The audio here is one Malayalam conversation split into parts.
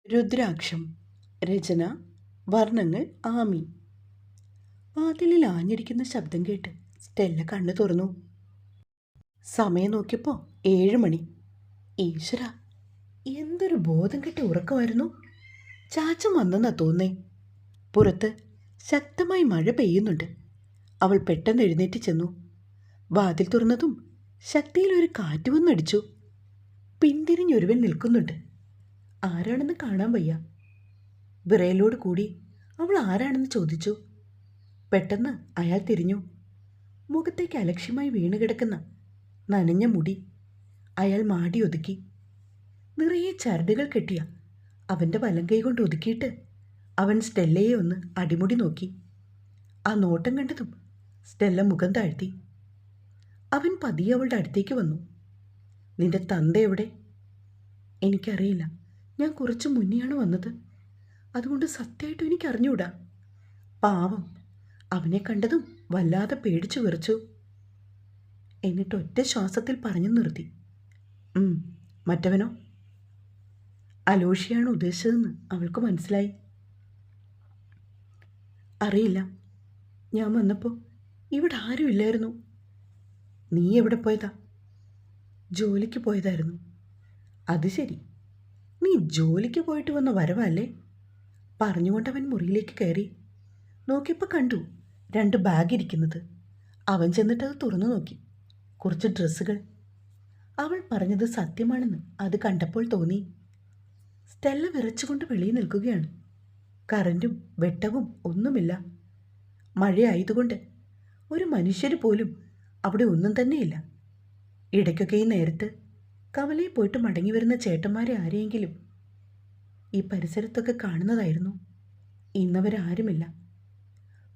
രുദ്രാക്ഷം. രചന വർണ്ണങ്ങൾ ആമി. വാതിലിൽ ആഞ്ഞടിക്കുന്ന ശബ്ദം കേട്ട് സ്റ്റെല്ല കണ്ണു തുറന്നു. സമയം നോക്കിയപ്പോൾ 7 മണി. ഈശ്വര, എന്തൊരു ബോധം കെട്ടി ഉറക്കമായിരുന്നു. ചാച്ചൻ വന്നെന്നാ തോന്നേ. പുറത്ത് ശക്തമായി മഴ പെയ്യുന്നുണ്ട്. അവൾ പെട്ടെന്ന് എഴുന്നേറ്റ് ചെന്നു. വാതിൽ തുറന്നതും ശക്തിയിലൊരു കാറ്റ് വന്നടിച്ചു. പിന്തിരിഞ്ഞൊരുവൻ നിൽക്കുന്നുണ്ട്. ആരാണെന്ന് കാണാൻ വയ്യ. വിറയലോട് കൂടി അവൾ ആരാണെന്ന് ചോദിച്ചു. പെട്ടെന്ന് അയാൾ തിരിഞ്ഞു. മുഖത്തേക്ക് അലക്ഷ്യമായി വീണുകിടക്കുന്ന നനഞ്ഞ മുടി അയാൾ മാടി ഒതുക്കി. നിറയെ ചരടുകൾ കെട്ടിയ അവൻ്റെ വലങ്കൈ കൊണ്ട് ഒതുക്കിയിട്ട് അവൻ സ്റ്റെല്ലയെ ഒന്ന് അടിമുടി നോക്കി. ആ നോട്ടം കണ്ടതും സ്റ്റെല്ല മുഖം താഴ്ത്തി. അവൻ പതിയെ അവളുടെ അടുത്തേക്ക് വന്നു. നിന്റെ തന്ത എവിടെ? എനിക്കറിയില്ല. ഞാൻ കുറച്ച് മുന്നെയാണ് വന്നത്. അതുകൊണ്ട് സത്യമായിട്ടും എനിക്കറിഞ്ഞൂടാ. പാവം, അവനെ കണ്ടതും വല്ലാതെ പേടിച്ചു വിറച്ചു. എന്നിട്ട് ഒറ്റ ശ്വാസത്തിൽ പറഞ്ഞു നിർത്തി. മറ്റവനോ? അലോഷിയാണ് ഉദ്ദേശിച്ചതെന്ന് അവൾക്ക് മനസ്സിലായി. അറിയില്ല. ഞാൻ വന്നപ്പോൾ ഇവിടെ ആരും ഇല്ലായിരുന്നു. നീ എവിടെ പോയതാ? ജോലിക്ക് പോയതായിരുന്നു. അത് ശരി, നീ ജോലിക്ക് പോയിട്ട് വന്ന വരവല്ലേ? പറഞ്ഞുകൊണ്ടവൻ മുറിയിലേക്ക് കയറി. നോക്കിയപ്പോൾ കണ്ടു 2 ബാഗ് ഇരിക്കുന്നത്. അവൻ ചെന്നിട്ട് അത് തുറന്നു നോക്കി. കുറച്ച് ഡ്രസ്സുകൾ. അവൾ പറഞ്ഞത് സത്യമാണെന്ന് അത് കണ്ടപ്പോൾ തോന്നി. സ്റ്റെല്ല വിറച്ചുകൊണ്ട് വെളിയിൽ നിൽക്കുകയാണ്. കറൻറ്റും വെട്ടവും ഒന്നുമില്ല. മഴയായതുകൊണ്ട് ഒരു മനുഷ്യർ പോലും അവിടെ ഒന്നും തന്നെയില്ല. ഇടയ്ക്കൊക്കെ ഈ നേരത്ത് കവലയിൽ പോയിട്ട് മടങ്ങി വരുന്ന ചേട്ടന്മാരെ ആരെയെങ്കിലും ഈ പരിസരത്തൊക്കെ കാണുന്നതായിരുന്നു. ഇന്നവരാരുമില്ല.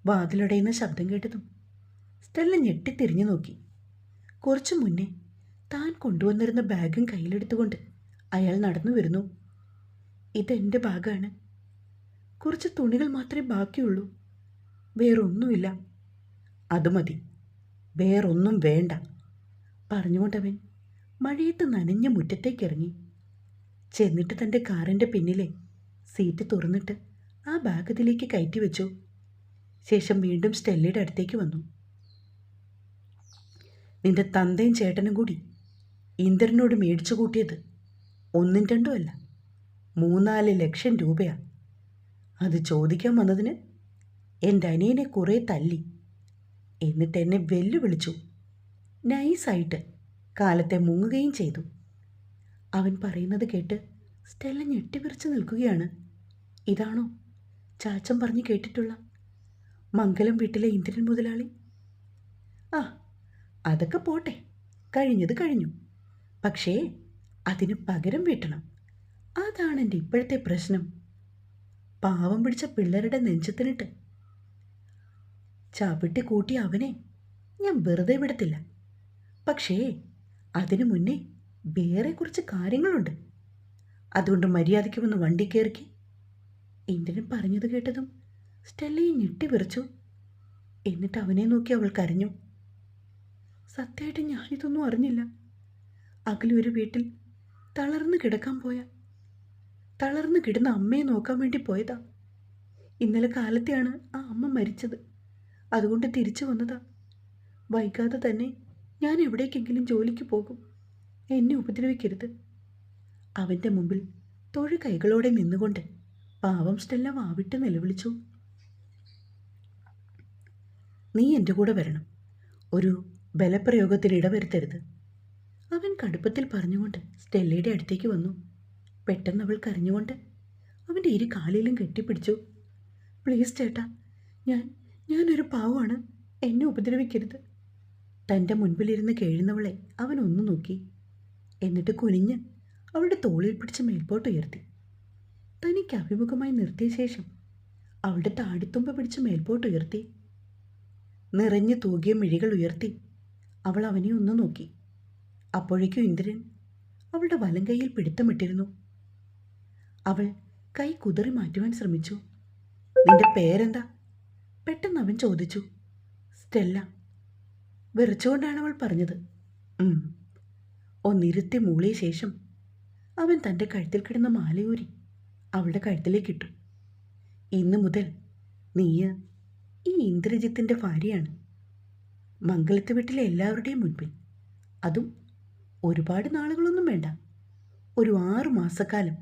വാതിലടയുന്ന ശബ്ദം കേട്ടതും സ്റ്റെല്ല ഞെട്ടിത്തിരിഞ്ഞു നോക്കി. കുറച്ചു മുന്നേ താൻ കൊണ്ടുവന്നിരുന്ന ബാഗും കയ്യിലെടുത്തുകൊണ്ട് അയാൾ നടന്നു വരുന്നു. ഇതെൻ്റെ ബാഗാണ്. കുറച്ച് തുണികൾ മാത്രമേ ബാക്കിയുള്ളൂ. വേറൊന്നുമില്ല. അത് മതി, വേറൊന്നും വേണ്ട പറഞ്ഞുകൊണ്ടവൻ മഴയത്ത് നനഞ്ഞ മുറ്റത്തേക്കിറങ്ങി. ചെന്നിട്ട് തൻ്റെ കാറിൻ്റെ പിന്നിലെ സീറ്റ് തുറന്നിട്ട് ആ ബാഗ് അതിലേക്ക് കയറ്റി വെച്ചു. ശേഷം വീണ്ടും സ്റ്റെല്ലയുടെ അടുത്തേക്ക് വന്നു. നിന്റെ തന്തയും ചേട്ടനും കൂടി ഇന്ദ്രനോട് മേടിച്ചു കൂട്ടിയത് 1ഉം 2ഉം അല്ല, 3-4 ലക്ഷം രൂപയാണ്. അത് ചോദിക്കാൻ വന്നതിന് എൻ്റെ അനിയനെ കുറേ തല്ലി. എന്നിട്ട് എന്നെ വെല്ലുവിളിച്ചു. നൈസായിട്ട് കാലത്തെ മുങ്ങുകയും ചെയ്തു. അവൻ പറയുന്നത് കേട്ട് സ്റ്റെല്ല ഞെട്ടിവിറച്ച് നിൽക്കുകയാണ്. ഇതാണോ ചാച്ചൻ പറഞ്ഞു കേട്ടിട്ടുള്ള മംഗലം വീട്ടിലെ ഇന്ദ്രൻ മുതലാളി? ആ, അതൊക്കെ പോട്ടെ, കഴിഞ്ഞത് കഴിഞ്ഞു. പക്ഷേ അതിന് പകരം വീട്ടണം. അതാണ് എൻ്റെ ഇപ്പോഴത്തെ പ്രശ്നം. പാവം പിടിച്ച പിള്ളേരുടെ നെഞ്ചത്തിനിട്ട് ചവിട്ടി കൂട്ടി അവനെ ഞാൻ വെറുതെ വിടത്തില്ല. പക്ഷേ അതിനു മുന്നേ വേറെ കുറച്ച് കാര്യങ്ങളുണ്ട്. അതുകൊണ്ട് മര്യാദയ്ക്ക് വന്ന് വണ്ടി കയറിക്ക്. ഇന്ദ്രൻ പറഞ്ഞത് കേട്ടതും സ്റ്റെല്ലയെ ഞെട്ടിവിറച്ചു. എന്നിട്ട് അവനെ നോക്കി അവൾ കരഞ്ഞു. സത്യമായിട്ട് ഞാനിതൊന്നും അറിഞ്ഞില്ല. അകലൊരു വീട്ടിൽ തളർന്നു കിടന്ന അമ്മയെ നോക്കാൻ വേണ്ടി പോയതാ. ഇന്നലെ കാലത്തെയാണ് ആ അമ്മ മരിച്ചത്. അതുകൊണ്ട് തിരിച്ചു വന്നതാ. വൈകാതെ തന്നെ ഞാൻ എവിടേക്കെങ്കിലും ജോലിക്ക് പോകും. എന്നെ ഉപദ്രവിക്കരുത്. അവൻ്റെ മുമ്പിൽ തൊഴു കൈകളോടെ നിന്നുകൊണ്ട് പാവം സ്റ്റെല്ല വാവിട്ട് നിലവിളിച്ചു. നീ എൻ്റെ കൂടെ വരണം. ഒരു ബലപ്രയോഗത്തിൽ ഇടവരുത്തരുത്. അവൻ കടുപ്പത്തിൽ പറഞ്ഞുകൊണ്ട് സ്റ്റെല്ലയുടെ അടുത്തേക്ക് വന്നു. പെട്ടെന്ന് അവൾ കരഞ്ഞുകൊണ്ട് അവൻ്റെ 2 കാലിലും കെട്ടിപ്പിടിച്ചു. പ്ലീസ് ചേട്ടാ, ഞാനൊരു പാവമാണ്. എന്നെ ഉപദ്രവിക്കരുത്. തൻ്റെ മുൻപിലിരുന്ന് കേഴുന്നവളെ അവൻ ഒന്നു നോക്കി. എന്നിട്ട് കുനിഞ്ഞ് അവളുടെ തോളിൽ പിടിച്ച് മേൽപോട്ടുയർത്തി. തനിക്ക് അഭിമുഖമായി നിർത്തിയ ശേഷം അവളുടെ താടിത്തുമ്പ പിടിച്ച് മേൽപോട്ടുയർത്തി. നിറഞ്ഞു തൂകിയ മിഴികൾ ഉയർത്തി അവൾ അവനെ ഒന്ന് നോക്കി. അപ്പോഴേക്കും ഇന്ദ്രൻ അവളുടെ വലങ്കൈയിൽ പിടുത്തമിട്ടിരുന്നു. അവൾ കൈ കുതറി മാറ്റുവാൻ ശ്രമിച്ചു. നിന്റെ പേരെന്താ? പെട്ടെന്ന് അവൻ ചോദിച്ചു. സ്റ്റെല്ല. വിറച്ചുകൊണ്ടാണ് അവൾ പറഞ്ഞത്. ഒന്നിരുത്തി മൂളിയ ശേഷം അവൻ തൻ്റെ കഴുത്തിൽ കിടന്ന മാലയൂരി അവളുടെ കഴുത്തിലേക്കിട്ടു. ഇന്നു മുതൽ നീ ഈ ഇന്ദ്രജിത്തിൻ്റെ ഭാര്യയാണ്. മംഗലത്ത് വീട്ടിലെ എല്ലാവരുടെയും മുൻപിൽ. അതും ഒരുപാട് നാളുകളൊന്നും വേണ്ട, ഒരു 6 മാസക്കാലം.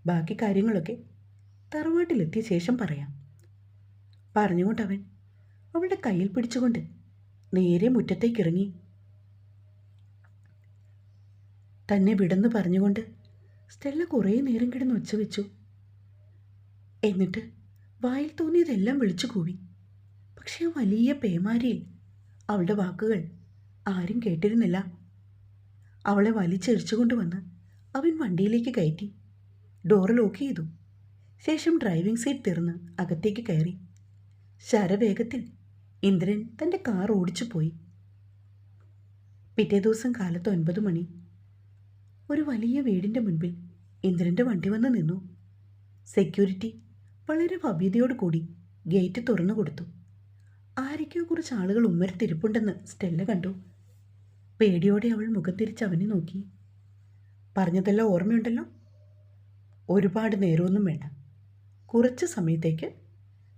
ബാക്കി കാര്യങ്ങളൊക്കെ തറവാട്ടിലെത്തിയ ശേഷം പറയാം. പറഞ്ഞുകൊണ്ടവൻ അവളുടെ കയ്യിൽ പിടിച്ചുകൊണ്ട് നേരെ മുറ്റത്തേക്കിറങ്ങി. തന്നെ വിടന്ന് പറഞ്ഞുകൊണ്ട് സ്റ്റെല്ല കുറേ നേരം കിടന്ന് ഒച്ച വെച്ചു. എന്നിട്ട് വായിൽ തോന്നിയതെല്ലാം വിളിച്ചു കൂവി. പക്ഷേ ആ വലിയ പേമാരിയിൽ അവളുടെ വാക്കുകൾ ആരും കേട്ടിരുന്നില്ല. അവളെ വലിച്ചെഴിച്ചുകൊണ്ടുവന്ന് അവൻ വണ്ടിയിലേക്ക് കയറ്റി ഡോറ് ലോക്ക് ചെയ്തു. ശേഷം ഡ്രൈവിംഗ് സീറ്റ് തുറന്ന് അകത്തേക്ക് കയറി. ശരവേഗത്തിൽ ഇന്ദ്രൻ തൻ്റെ കാർ ഓടിച്ചു പോയി. പിറ്റേ ദിവസം കാലത്ത് 9 മണി. ഒരു വലിയ വീടിൻ്റെ മുൻപിൽ ഇന്ദ്രൻ്റെ വണ്ടി വന്ന് നിന്നു. സെക്യൂരിറ്റി വളരെ ഭവ്യതയോട് കൂടി ഗേറ്റ് തുറന്നു കൊടുത്തു. ആരൊക്കെയോ കുറച്ച് ആളുകൾ ഉമ്മരത്തിരിപ്പുണ്ടെന്ന് സ്റ്റെല്ല കണ്ടു. പേടിയോടെ അവൾ മുഖം തിരിച്ച് അവനെ നോക്കി. പറഞ്ഞതെല്ലാം ഓർമ്മയുണ്ടല്ലോ? ഒരുപാട് നേരമൊന്നും വേണ്ട, കുറച്ച് സമയത്തേക്ക്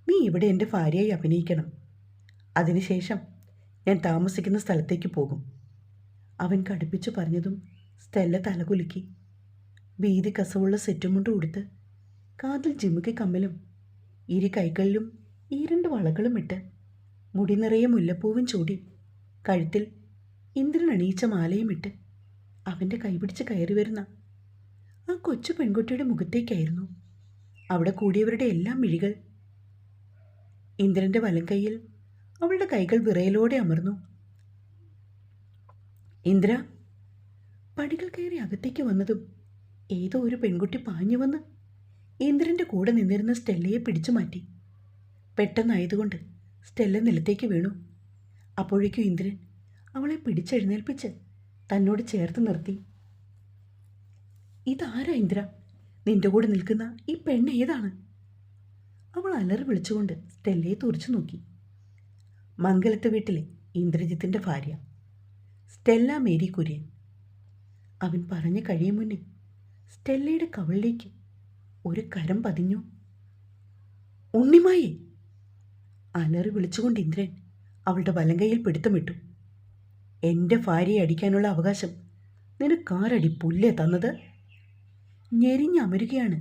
നീ ഇവിടെ എൻ്റെ ഭാര്യയായി അഭിനയിക്കണം. അതിനുശേഷം ഞാൻ താമസിക്കുന്ന സ്ഥലത്തേക്ക് പോകും. അവൻ കടുപ്പിച്ചു പറഞ്ഞതും സ്റ്റെല്ല തലകുലുക്കി. വീതി കസവുള്ള സെറ്റുമുണ്ട് ഉടുത്ത് കാതിൽ ജിമുക്കി കമ്മലും 2 കൈകളിലും 2 വളകളും ഇട്ട് മുടി നിറയെ മുല്ലപ്പൂവും ചൂടി കഴുത്തിൽ ഇന്ദ്രൻ അണിയിച്ച മാലയും ഇട്ട് അവൻ്റെ കൈപിടിച്ച് കയറി വരുന്ന ആ കൊച്ചു പെൺകുട്ടിയുടെ മുഖത്തേക്കായിരുന്നു അവിടെ കൂടിയവരുടെ എല്ലാം മിഴികൾ. ഇന്ദ്രൻ്റെ വലം കൈയിൽ അവളുടെ കൈകൾ വിറയലോടെ അമർന്നു. ഇന്ദ്ര പടികൾ കയറി അകത്തേക്ക് വന്നതും ഏതോ ഒരു പെൺകുട്ടി പാഞ്ഞു വന്ന് ഇന്ദ്രൻ്റെ കൂടെ നിന്നിരുന്ന സ്റ്റെല്ലയെ പിടിച്ചു മാറ്റി. പെട്ടെന്നായതുകൊണ്ട് സ്റ്റെല്ല നിലത്തേക്ക് വീണു. അപ്പോഴേക്കും ഇന്ദ്രൻ അവളെ പിടിച്ചെഴുന്നേൽപ്പിച്ച് തന്നോട് ചേർത്ത് നിർത്തി. ഇതാരാ ഇന്ദ്ര? നിന്റെ കൂടെ നിൽക്കുന്ന ഈ പെണ്ണ് ഏതാണ്? അവൾ അലറി വിളിച്ചുകൊണ്ട് സ്റ്റെല്ലയെ തുറച്ചു നോക്കി. മംഗലത്ത് വീട്ടിലെ ഇന്ദ്രജിത്തിൻ്റെ ഭാര്യ സ്റ്റെല്ല മേരി കുര്യൻ. അവൻ പറഞ്ഞു കഴിയും മുന്നേ സ്റ്റെല്ലയുടെ കവിളിലേക്ക് ഒരു കരം പതിഞ്ഞു. ഉണ്ണിമായേ! അലറി വിളിച്ചുകൊണ്ട് ഇന്ദ്രൻ അവളുടെ വലങ്കയിൽ പിടുത്തമിട്ടു. എൻ്റെ ഭാര്യയെ അടിക്കാനുള്ള അവകാശം നിനക്കാരടി പുല്ലേ തന്നത്? ഞെരിഞ്ഞമരുകയാണ്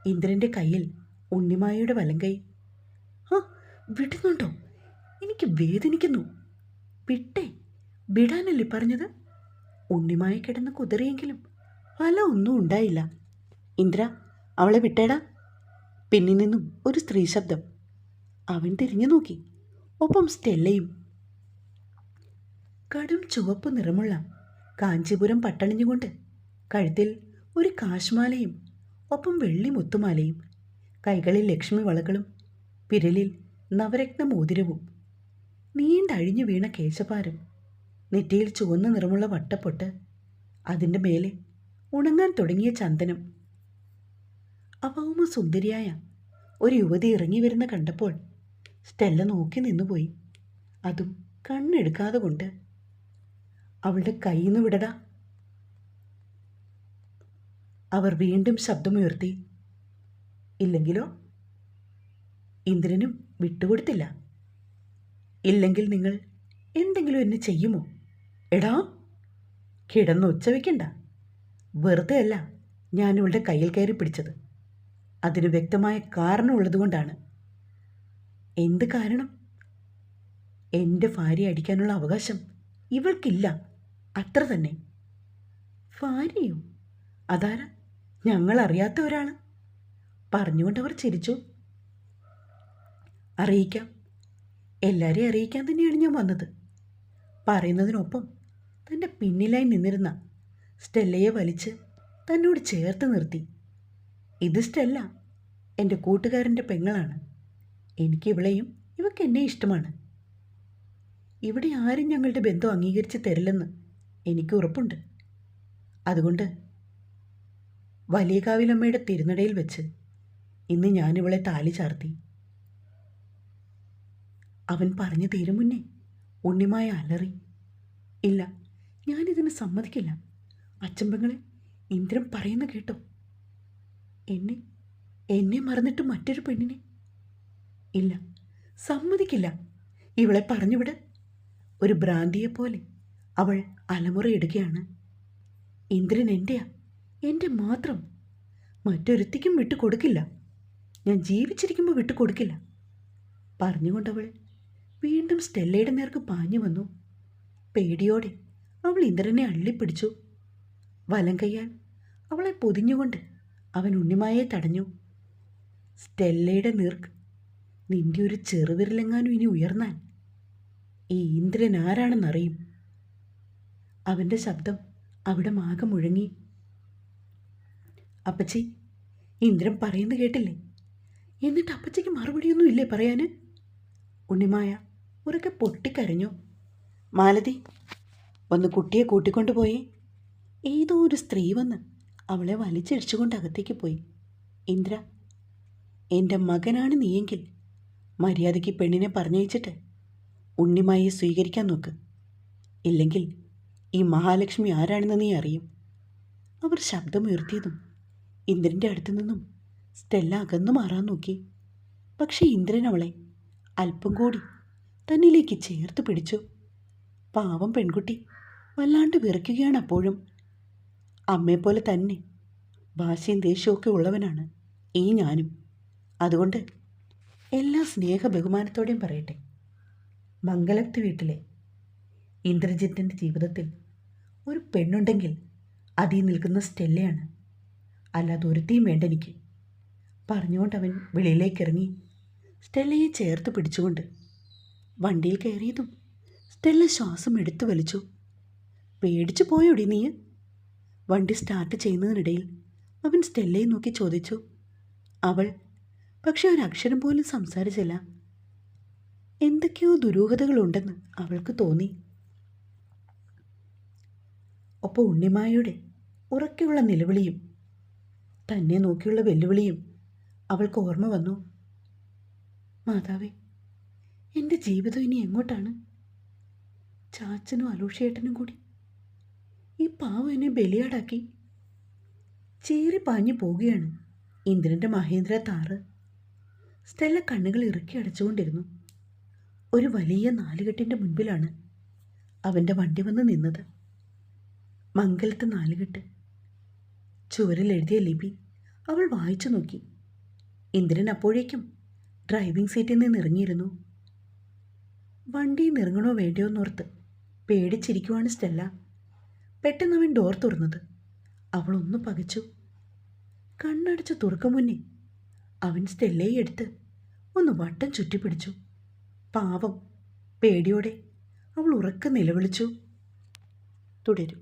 ഇന്ദ്രൻ്റെ കയ്യിൽ ഉണ്ണിമായയുടെ വലങ്കൈ. ആ, വിടുന്നുണ്ടോ? എനിക്ക് വേദനിക്കുന്നു. വിട്ടേ, വിടാനല്ലേ പറഞ്ഞത്? ഉണ്ണിമായ കിടന്ന് കുതിറിയെങ്കിലും ഫലമൊന്നും ഉണ്ടായില്ല. ഇന്ദ്ര, അവളെ വിട്ടേടാ. പിന്നിൽ നിന്നും ഒരു സ്ത്രീ ശബ്ദം. അവൻ തിരിഞ്ഞു നോക്കി. ഒപ്പം സ്റ്റെല്ലയും. കടും ചുവപ്പ് നിറമുള്ള കാഞ്ചീപുരം പട്ടണിഞ്ഞുകൊണ്ട് കഴുത്തിൽ ഒരു കാശ്മാലയും ഒപ്പം വെള്ളി മുത്തുമാലയും, കൈകളിൽ ലക്ഷ്മി വളകളും, വിരലിൽ നവരത്ന മോതിരവും, നീണ്ടഴിഞ്ഞു വീണ കേശപാരം, നെറ്റിയിൽ ചുവന്ന നിറമുള്ള വട്ടപ്പൊട്ട്, അതിൻ്റെ മേലെ ഉണങ്ങാൻ തുടങ്ങിയ ചന്ദനം. അഭൗമ സുന്ദരിയായ ഒരു യുവതി ഇറങ്ങി വരുന്ന കണ്ടപ്പോൾ സ്റ്റെല്ല നോക്കി നിന്നുപോയി. അതും കണ്ണെടുക്കാതെ കൊണ്ട്. അവളുടെ കയ്യിൽ നിന്ന് വിടടാ. അവർ വീണ്ടും ശബ്ദമുയർത്തി. ഇല്ലെങ്കിലോ? ഇന്ദ്രനും വിട്ടുകൊടുത്തില്ല. ഇല്ലെങ്കിൽ നിങ്ങൾ എന്തെങ്കിലും എന്നെ ചെയ്യുമോ? എടാ, കിടന്ന് ഒച്ച വയ്ക്കണ്ട. വെറുതെ അല്ല ഞാനിവളുടെ കയ്യിൽ കയറി പിടിച്ചത്. അതിന് വ്യക്തമായ കാരണമുള്ളതുകൊണ്ടാണ്. എന്ത് കാരണം? എൻ്റെ ഭാര്യയെ അടിക്കാനുള്ള അവകാശം ഇവൾക്കില്ല, അത്ര തന്നെ. ഭാര്യയോ? അതാരാ? ഞങ്ങളറിയാത്ത ഒരാൾ. പറഞ്ഞുകൊണ്ടവർ ചിരിച്ചു. അറിയിക്കാം, എല്ലാവരെയും അറിയിക്കാൻ തന്നെയാണ് ഞാൻ വന്നത്. പറയുന്നതിനൊപ്പം തൻ്റെ പിന്നിലായി നിന്നിരുന്ന സ്റ്റെല്ലയെ വലിച്ച് തന്നോട് ചേർത്ത് നിർത്തി. ഇത് സ്റ്റെല്ല, എൻ്റെ കൂട്ടുകാരൻ്റെ പെങ്ങളാണ്. എനിക്ക് ഇവളെയും ഇവക്ക് എന്നെ ഇഷ്ടമാണ്. ഇവിടെ ആരും ഞങ്ങളുടെ ബന്ധം അംഗീകരിച്ച് തരില്ലെന്ന് എനിക്ക് ഉറപ്പുണ്ട്. അതുകൊണ്ട് വലിയകാവിലമ്മയുടെ തിരുനടയിൽ വെച്ച് ഇന്ന് ഞാനിവളെ താലി ചാർത്തി. അവൻ പറഞ്ഞു തീരും മുന്നേ ഉണ്ണിമായ അലറി. ഇല്ല, ഞാനിതിന് സമ്മതിക്കില്ല. അച്ചമ്പങ്ങളെ, ഇന്ദ്രൻ പറയുന്ന കേട്ടോ? എന്നെ എന്നെ മറന്നിട്ട് മറ്റൊരു പെണ്ണിനെ? ഇല്ല, സമ്മതിക്കില്ല. ഇവളെ പറഞ്ഞുവിട്. ഒരു ഭ്രാന്തിയെപ്പോലെ അവൾ അലമുറയിടുകയാണ്. ഇന്ദ്രൻ എൻ്റെയാ, എൻ്റെ മാത്രം. മറ്റൊരുത്തിക്കും വിട്ടുകൊടുക്കില്ല. ഞാൻ ജീവിച്ചിരിക്കുമ്പോൾ വിട്ടുകൊടുക്കില്ല. പറഞ്ഞുകൊണ്ടവൾ വീണ്ടും സ്റ്റെല്ലയുടെ നേർക്ക് പാഞ്ഞു വന്നു. പേടിയോടെ അവൾ ഇന്ദ്രനെ അള്ളിപ്പിടിച്ചു. വലം കൈയാൽ അവളെ പൊതിഞ്ഞുകൊണ്ട് അവൻ ഉണ്ണിമായെ തടഞ്ഞു. സ്റ്റെല്ലയുടെ നേർക്ക് നിന്റെ ഒരു ചെറുവിരലെങ്ങാനും ഇനി ഉയർന്നാൽ ഈ ഇന്ദ്രൻ ആരാണെന്നറിയും. അവൻ്റെ ശബ്ദം അവിടെ മാകെ മുഴങ്ങി. അപ്പച്ചി, ഇന്ദ്രൻ പറയുന്നത് കേട്ടില്ലേ? എന്നിട്ട് അപ്പച്ചിക്ക് മറുപടിയൊന്നും ഇല്ലേ പറയാൻ? ഉണ്ണിമായ ഉറക്കെ പൊട്ടിക്കരഞ്ഞു. മാലതി, ഒന്ന് കുട്ടിയെ കൂട്ടിക്കൊണ്ടുപോയി. ഏതോ ഒരു സ്ത്രീ വന്ന് അവളെ വലിച്ചിടിച്ചുകൊണ്ട് അകത്തേക്ക് പോയി. ഇന്ദ്ര, എൻ്റെ മകനാണ് നീയെങ്കിൽ മര്യാദയ്ക്ക് പെണ്ണിനെ പറഞ്ഞയച്ചിട്ട് ഉണ്ണിമായെ സ്വീകരിക്കാൻ നോക്ക്. ഇല്ലെങ്കിൽ ഈ മഹാലക്ഷ്മി ആരാണെന്ന് നീ അറിയും. അവർ ശബ്ദമുയർത്തിയതും ഇന്ദ്രൻ്റെ അടുത്തു നിന്നും സ്റ്റെല്ല അകന്നു മാറാൻ നോക്കി. പക്ഷേ ഇന്ദ്രൻ അവളെ അല്പം കൂടി തന്നിലേക്ക് ചേർത്ത് പിടിച്ചു. പാവം പെൺകുട്ടി വല്ലാണ്ട് വിറയ്ക്കുകയാണ് അപ്പോഴും. അമ്മയെപ്പോലെ തന്നെ വാശിയും ദേഷ്യമൊക്കെ ഉള്ളവനാണ് ഈ ഞാനും. അതുകൊണ്ട് എല്ലാ സ്നേഹ ബഹുമാനത്തോടെയും പറയട്ടെ, മംഗലത്ത് വീട്ടിലെ ഇന്ദ്രജിത്തിൻ്റെ ജീവിതത്തിൽ ഒരു പെണ്ണുണ്ടെങ്കിൽ അതിൽ നിൽക്കുന്ന സ്റ്റെല്ലയാണ്. അല്ലാതെ ഒരുത്തിയും വേണ്ട എനിക്ക്. പറഞ്ഞുകൊണ്ടവൻ വെളിയിലേക്കിറങ്ങി സ്റ്റെല്ലയെ ചേർത്ത് പിടിച്ചുകൊണ്ട്. വണ്ടിയിൽ കയറിയതും സ്റ്റെല്ല ശ്വാസം എടുത്തു വലിച്ചു. പേടിച്ചു പോയോടി നീ? വണ്ടി സ്റ്റാർട്ട് ചെയ്യുന്നതിനിടയിൽ അവൻ സ്റ്റെല്ലയെ നോക്കി ചോദിച്ചു. അവൾ പക്ഷെ ഒരക്ഷരം പോലും സംസാരിച്ചില്ല. എന്തൊക്കെയോ ദുരൂഹതകളുണ്ടെന്ന് അവൾക്ക് തോന്നി. ഒപ്പം ഉണ്ണിമായയുടെ ഉറക്കെയുള്ള നിലവിളിയും തന്നെ നോക്കിയുള്ള വെല്ലുവിളിയും അവൾക്ക് ഓർമ്മ വന്നു. മാതാവേ, എൻ്റെ ജീവിതം ഇനി എങ്ങോട്ടാണ്? ചാച്ചനും അലൂഷേട്ടനും കൂടി ഈ പാവം എന്നെ ബലിയാടാക്കി. ചീറി പാഞ്ഞു പോവുകയാണ് ഇന്ദ്രൻ്റെ മഹേന്ദ്ര താറ്. സ്റ്റെല്ല കണ്ണുകൾ ഇറുക്കി അടച്ചുകൊണ്ടിരുന്നു. ഒരു വലിയ നാലുകെട്ടിൻ്റെ മുൻപിലാണ് അവൻ്റെ വണ്ടി വന്ന് നിന്നത്. മംഗലത്ത് നാലുകെട്ട്. ചുവരിൽ എഴുതിയ ലിപി അവൾ വായിച്ചു നോക്കി. ഇന്ദ്രൻ അപ്പോഴേക്കും ഡ്രൈവിംഗ് സീറ്റിൽ നിന്ന് ഇറങ്ങിയിരുന്നു. വണ്ടിയിൽ നിന്ന് ഇറങ്ങണോ വേണ്ടയോ എന്നോർത്ത് പേടിച്ചിരിക്കുവാണ് സ്റ്റെല്ല. പെട്ടെന്ന് അവൻ ഡോർ തുറന്നത് അവളൊന്ന് പകച്ചു. കണ്ണടച്ച് തുറക്കും മുന്നേ അവൻ സ്റ്റെല്ലയെ എടുത്ത് ഒന്ന് വട്ടം ചുറ്റിപ്പിടിച്ചു. പാവം പേടിയോടെ അവൾ ഉറക്കെ നിലവിളിച്ചു. തുടരും.